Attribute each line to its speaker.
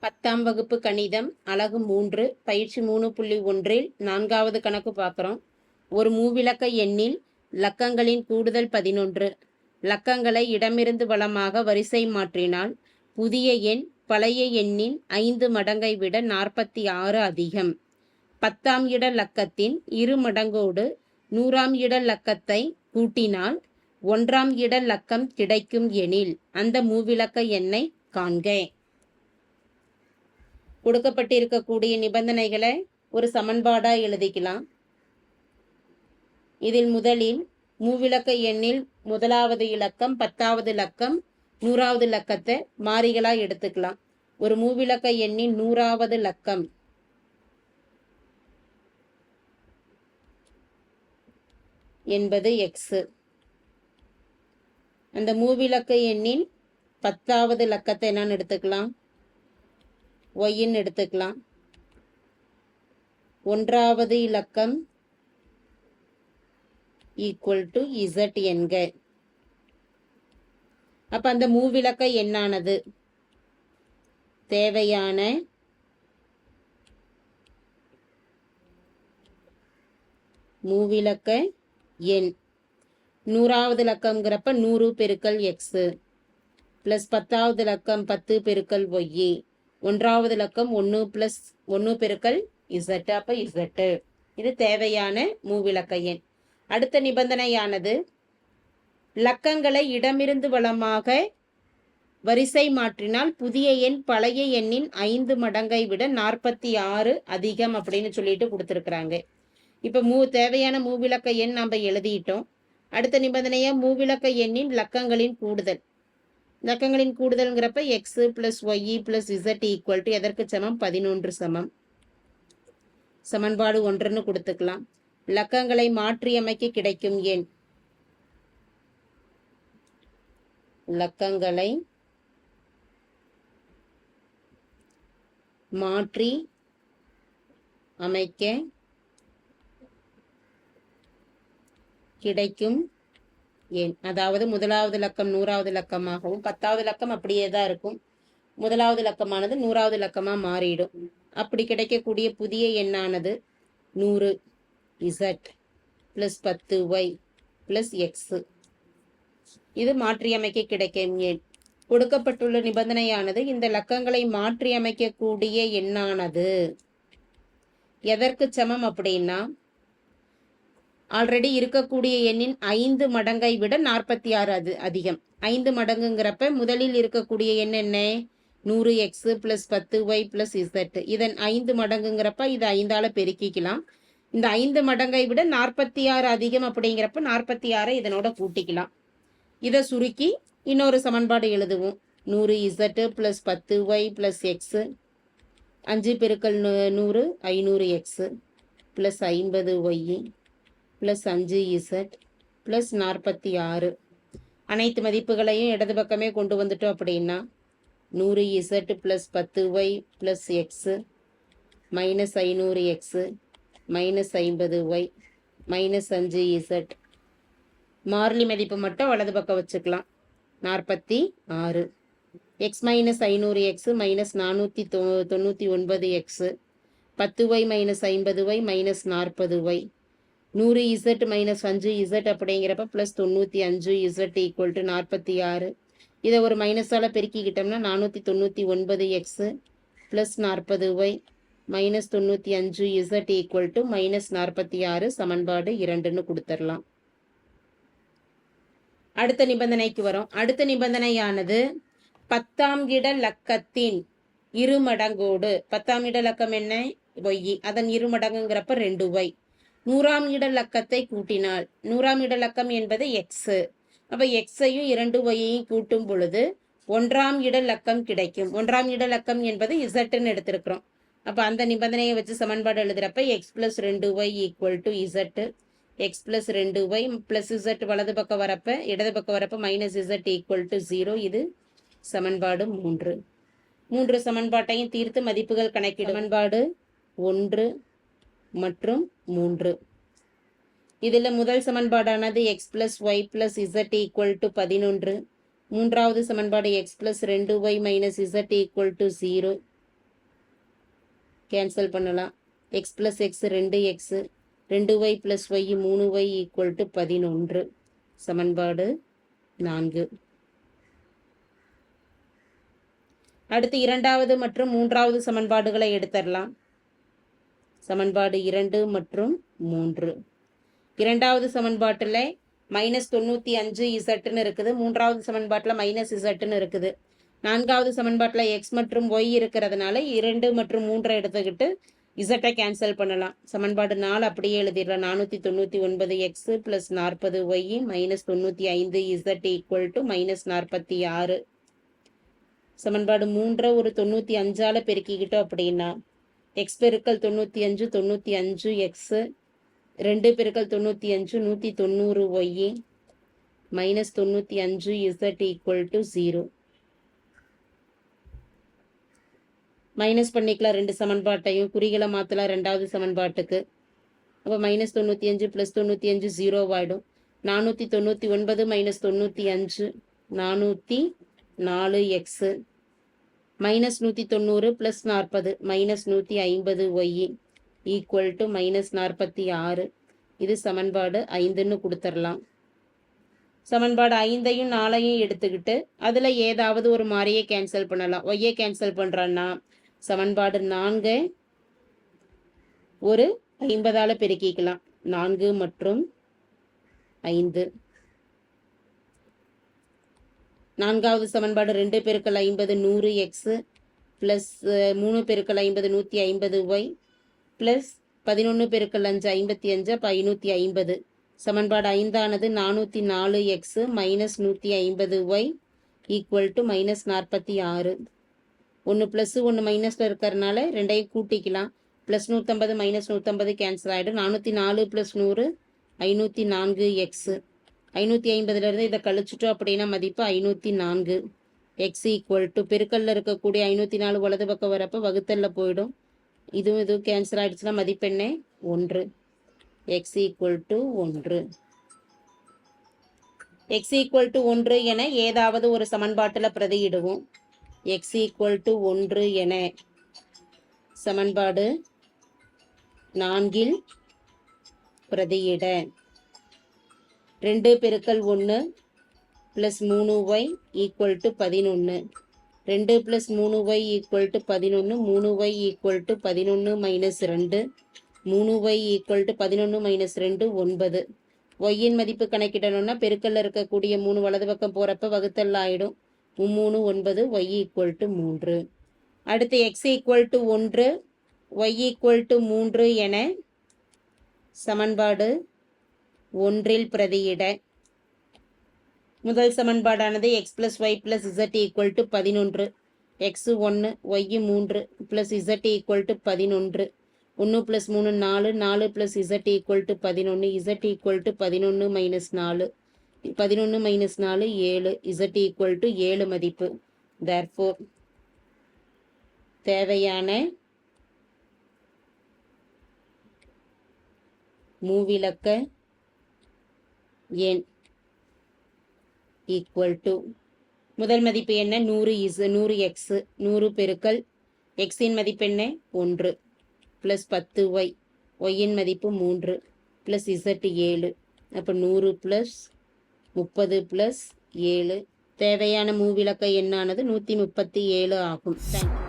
Speaker 1: 10ஆம் வகுப்பு கணிதம் அலகு 3 பயிற்சி 3.1 4வது கணக்கு பார்க்குறோம். ஒரு மூவிலக்க எண்ணில் இலக்கங்களின் கூடுதல் 11. இலக்கங்களை இடமிருந்து வலமாக வரிசை மாற்றினால் புதிய எண் பழைய எண்ணின் 5 மடங்கை விட 46 அதிகம். 10ஆம் இட இலக்கத்தின் இரு மடங்கோடு 100ஆம் இட இலக்கத்தை கூட்டினால் 1ஆம் இட இலக்கம் கிடைக்கும் எனில் அந்த மூவிலக்க எண்ணை காண்க. கொடுக்கப்பட்டிருக்கக்கூடிய நிபந்தனைகளை ஒரு சமன்பாடா எழுதிக்கலாம். இதில் முதலில் மூவிலக்க எண்ணில் முதலாவது இலக்கம் 10வது இலக்கம் 100வது இலக்கத்தை மாறிகளா எடுத்துக்கலாம். ஒரு மூவிலக்க எண்ணின் 100வது இலக்கம் என்பது எக்ஸ். அந்த மூவிலக்க எண்ணின் 10வது இலக்கத்தை என்னன்னு எடுத்துக்கலாம், ஒய்ன்னு எடுத்துக்கலாம். 1வது இலக்கம் ஈக்குவல் டு இசட் என்க. அப்ப அந்த மூவிலக்க எண்ணானது தேவையான மூவிலக்க எண் 100வது இலக்கம்ங்கிறப்ப 100 பெருக்கல் எக்ஸ் பிளஸ் 10வது இலக்கம் 10 பெருக்கல் ஒய், 1வது இலக்கம் 1 பிளஸ் 1 பெருக்கல் இசட். அப்ப இசட் இது தேவையான மூவிலக்க எண். அடுத்த நிபந்தனையானது இலக்கங்களை இடமிருந்து வலமாக வரிசை மாற்றினால் புதிய எண் பழைய எண்ணின் 5 மடங்கை விட 46 அதிகம் அப்படின்னு சொல்லிட்டு கொடுத்துருக்குறாங்க. இப்போ தேவையான மூவிலக்க எண் நம்ம எழுதிட்டோம். அடுத்த நிபந்தனையா மூவிலக்க எண்ணின் இலக்கங்களின் கூடுதல். இலக்கங்களின் கூடுதல்ங்கிறப்ப x plus y plus z equal to எதற்கு சமம், 11 சமம். சமன்பாடு 1ன்னு கொடுத்துக்கலாம். இலக்கங்களை மாற்றியமைக்க கிடைக்கும் எண், இலக்கங்களை மாற்றி அமைக்க கிடைக்கும் எண். அதாவது முதலாவது இலக்கம் 100வது இலக்கமாகவும் 10வது இலக்கம் அப்படியே தான் இருக்கும். முதலாவது இலக்கமானது 100வது இலக்கமா மாறிடும். அப்படி கிடைக்கக்கூடிய புதிய எண்ணானது 100 z plus 10 y plus x. இது மாற்றியமைக்க கிடைக்கும் எண். கொடுக்கப்பட்டுள்ள நிபந்தனையானது இந்த இலக்கங்களை மாற்றியமைக்கக்கூடிய எண்ணானது எதற்கு சமம் அப்படின்னா ஆல்ரெடி இருக்கக்கூடிய எண்ணின் 5 மடங்கை விட 46 அதிகம். 5 மடங்குங்கிறப்ப முதலில் இருக்கக்கூடிய எண் என்ன, 100 x plus 10 y plus z. இதன் 5 மடங்குங்கிறப்ப இதை 5ஆல பெருக்கிக்கலாம். இந்த 5 மடங்கை விட 46 அதிகம் அப்படிங்கிறப்ப 46 இதனோட கூட்டிக்கலாம். இதை சுருக்கி இன்னொரு சமன்பாடு எழுதுவோம். 100 z plus 10 y plus x, 5 பெருக்கல் 100 500 x plus 50 y plus 5 z plus 46. அனைத்து மதிப்புகளையும் இடது பக்கமே கொண்டு வந்துட்டோம் அப்படின்னா 100 z plus 10 y plus x minus 500 x minus 50 y minus 5 z. மாறிலி மதிப்பு மட்டும் வலது பக்கம் வச்சுக்கலாம், 46. X minus 500 x minus 499 x, 10 y minus 50 y minus 40 y, 100 Z minus 5 z அப்படிங்கிறப்ப பிளஸ் 95 இசட் ஈக்குவல் டு 46. இதை ஒரு மைனஸால் பெருக்கிக்கிட்டோம்னா 499 x plus 40 y minus 95 z equal to minus 46. சமன்பாடு 2ன்னு கொடுத்துடலாம். அடுத்த நிபந்தனைக்கு வரும். அடுத்த நிபந்தனையானது 10ஆம் இட இலக்கத்தின் இரு மடங்கோடு, 10ஆம் இட இலக்கம் என்ன, ஒய், அதன் இரு மடங்குங்கிறப்ப 2 ஒய், 100ஆம் இட இலக்கத்தை கூட்டினால் 100ஆம் இட இலக்கம் என்பது எக்ஸ். அப்போ எக்ஸையும் 2 ஒய்யையும் கூட்டும் பொழுது 1ஆம் இட இலக்கம் கிடைக்கும். 1ஆம் இட இலக்கம் என்பது இசட்ன்னு எடுத்திருக்கிறோம். அப்போ அந்த நிபந்தனையை வச்சு சமன்பாடு எழுதுறப்ப x plus 2 y equal to z, x plus 2 y plus z வலது பக்கம் வரப்ப இடது பக்கம் வரப்ப மைனஸ் இசட் ஈக்குவல் டு 0. இது சமன்பாடு 3. 3 சமன்பாட்டையும் தீர்த்து மதிப்புகள் கணக்கிடும். சமன்பாடு 1 மற்றும் 3. இதில் முதல் சமன்பாடானது x plus y plus z equal to 11. மூன்றாவது சமன்பாடு x plus 2 y minus z equal to 0. Cancel பண்ணலாம். X plus x 2x, 2y plus y 3y equal to 11. சமன்பாடு 4. அடுத்து இரண்டாவது மற்றும் மூன்றாவது சமன்பாடுகளை எடுத்துடலாம். சமன்பாடு 2 மற்றும் 3. இரண்டாவது சமன்பாட்டில் -95z இருக்குது. மூன்றாவது சமன்பாட்டில் -zன்னு இருக்குது. நான்காவது சமன்பாட்டில் x மற்றும் y இருக்கிறதுனால 2 மற்றும் 3 எடுத்துக்கிட்டு z கேன்சல் பண்ணலாம். சமன்பாடு 4 அப்படியே எழுதிடலாம். 499x + 40y -95z equal to -46. சமன்பாடு 3 ஒரு 95ஆல் பெருக்கிக்கிட்டோம் அப்படின்னா x பெருக்கல் 95 95x 2 பெருக்கல் 95 190y -95z equal to 0. Minus பண்ணிக்கலாம் ரெண்டு சமன்பாட்டையும். குறிகளை மாற்றலாம் ரெண்டாவது சமன்பாட்டுக்கு. அப்போ -95 + 95 0 ஆகிடும். 499 -95 404x -190 + 40 -150y ஈக்குவல் டு -46. இது சமன்பாடு 5ன்னு கொடுத்துடலாம். சமன்பாடு 5ஐயும் 4ஐயும் எடுத்துக்கிட்டு அதில் ஏதாவது ஒரு மாதிரியை கேன்சல் பண்ணலாம். ஒய்யை கேன்சல் பண்ணுறான்னா சமன்பாடு 4 ஒரு 50ஆல் பெருக்கிக்கலாம். 4 மற்றும் 5. நான்காவது சமன்பாடு 2 பெருக்கல் 50 100x ப்ளஸ் 3 பெருக்கல் 50 150y ப்ளஸ் 11 பெருக்கல் 5 55 அப்போ 550. சமன்பாடு 5ஆனது 404x -150y equal to -46. 1 plus 1 மைனஸில் இருக்கிறதுனால ரெண்டையும் கூட்டிக்கலாம். ப்ளஸ் 150 -150 கேன்சல் ஆகிடும். 404 + 100 504x 550லேருந்து இதை கழிச்சிட்டோம் அப்படின்னா மதிப்பு 504. x ஈக்குவல் டு பெருக்கல்ல இருக்கக்கூடிய 504 வலது பக்கம் வரப்போ வகுத்தல்ல போயிடும். இதுவும் கேன்சல் ஆகிடுச்சுன்னா மதிப்பெண்ணே 1. x equal to 1. x equal to 1 என ஏதாவது ஒரு சமன்பாட்டில் பிரதியிடுவோம். x ஈக்குவல் டு 1 என சமன்பாடு 4இல் பிரதியிட 2 பெருக்கல் 1 plus 3y equal to 11. 2 + 3y equal to 11. 3y equal to 11 - 2 3y equal to 11 - 2 9. ஒய்யின் மதிப்பு கணக்கிடணும்னா பெருக்கல்ல இருக்கக்கூடிய 3 வலது பக்கம் போகிறப்ப வகுத்தல் ஆகிடும். 3 9 y ஈக்குவல் டு 3. அடுத்து x equal to 1 y equal to 3 என சமன்பாடு 1இல் பிரதியிட முதல் சமன்பாடானது x + y + z equal to 11. x 1 y 3 + z equal to 11. 1 + 3 4 4 + z equal to 11. z equal to 11 - 4 11 - 4 7. z equal to 7 மதிப்பு. தேர்ஃபோர் தேவையான மூவிலக்க எண் ஈக்குவல் டு முதல் மதிப்பு என்ன 100x 100 பெருக்கல் எக்ஸின் மதிப்பு என்ன 1 ப்ளஸ் 10y ஒய்யின் மதிப்பு 3 ப்ளஸ் z 7. அப்போ 100 + 30 + 7 தேவையான மூவிலக்க எண்ணானது 137 ஆகும். தேங்க்யூ.